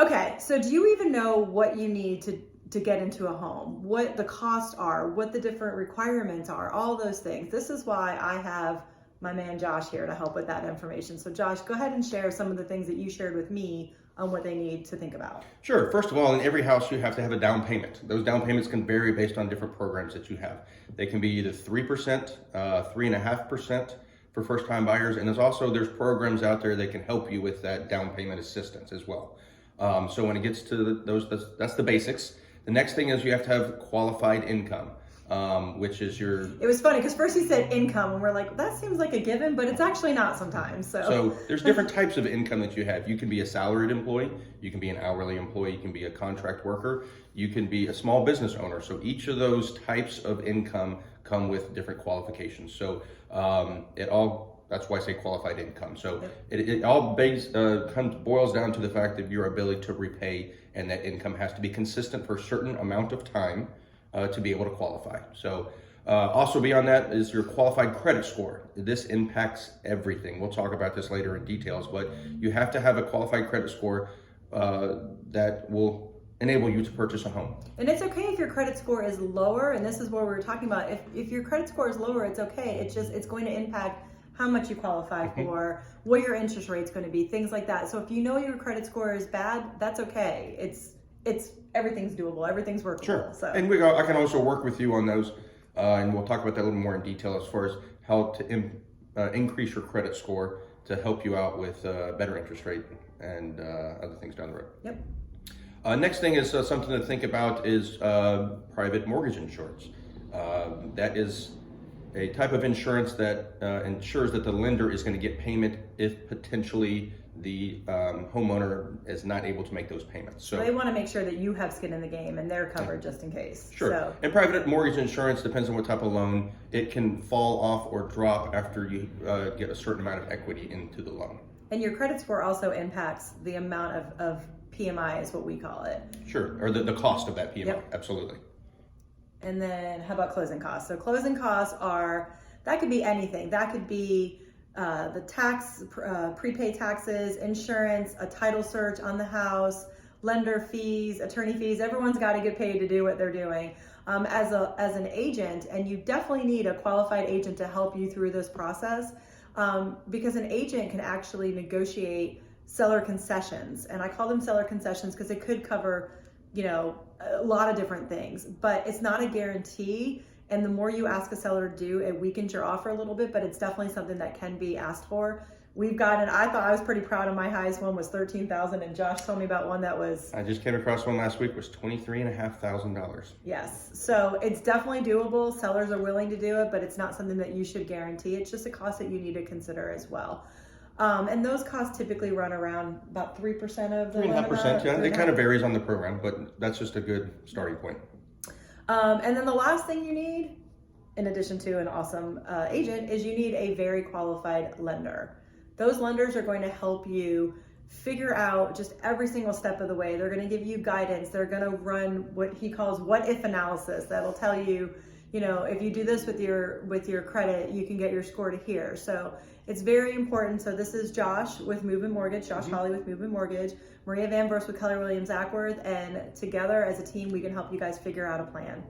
Okay, so do you even know what you need to get into a home? What the costs are, what the different requirements are, all those things. This is why I have my man Josh here to help with that information. So Josh, go ahead and share some of the things that you shared with me on what they need to think about. Sure. First of all, in every house, you have to have a down payment. Those down payments can vary based on different programs that you have. They can be either 3%, 3.5% for first-time buyers, and there's programs out there that can help you with that down payment assistance as well. So when it gets to that's the basics. The next thing is you have to have qualified income, which is your. It was funny because first he said income, and we're like, that seems like a given, but it's actually not sometimes. So there's different types of income that you have. You can be a salaried employee, you can be an hourly employee, you can be a contract worker, you can be a small business owner. So each of those types of income come with different qualifications. So that's why I say qualified income. So it all boils down to the fact of your ability to repay, and that income has to be consistent for a certain amount of time to be able to qualify. So also beyond that is your qualified credit score. This impacts everything. We'll talk about this later in details, but you have to have a qualified credit score that will enable you to purchase a home. And it's okay if your credit score is lower, and this is what we were talking about. If your credit score is lower, it's okay. It's going to impact how much you qualify for, what your interest rate's going to be, things like that. So if you know your credit score is bad, that's okay. It's everything's doable, everything's workable. Sure. So. And I can also work with you on those, and we'll talk about that a little more in detail as far as how to increase your credit score to help you out with better interest rate and other things down the road. Yep. Next thing is something to think about is private mortgage insurance. That is a type of insurance that ensures that the lender is going to get payment if potentially the homeowner is not able to make those payments. So they want to make sure that you have skin in the game and they're covered just in case. Sure. So. And private mortgage insurance depends on what type of loan. It can fall off or drop after you get a certain amount of equity into the loan. And your credit score also impacts the amount of PMI is what we call it. Sure, or the cost of that PMI, Yep. Absolutely. And then how about closing costs? So closing costs that could be anything. That could be the tax, prepaid taxes, insurance, a title search on the house, lender fees, attorney fees. Everyone's got to get paid to do what they're doing. As an agent, and you definitely need a qualified agent to help you through this process, because an agent can actually negotiate seller concessions. And I call them seller concessions because it could cover, a lot of different things, but it's not a guarantee. And the more you ask a seller to do, it weakens your offer a little bit, but it's definitely something that can be asked for. I thought I was pretty proud of my highest one was $13,000, and Josh told me about one that was. I just came across one last week, was $23,500. Yes, so it's definitely doable. Sellers are willing to do it, but it's not something that you should guarantee. It's just a cost that you need to consider as well. And those costs typically run around about 3% of the 3.5%, yeah. It kind of varies on the program, but that's just a good starting point. And then the last thing you need, in addition to an awesome agent, is you need a very qualified lender. Those lenders are going to help you figure out just every single step of the way. They're going to give you guidance. They're going to run what he calls what-if analysis. That'll tell you, if you do this with your credit, you can get your score to here. So it's very important. So this is Josh with Move-In Mortgage, Josh Hawley with Move-In Mortgage, Maria Van Burst with Keller Williams Ackworth, and together as a team, we can help you guys figure out a plan.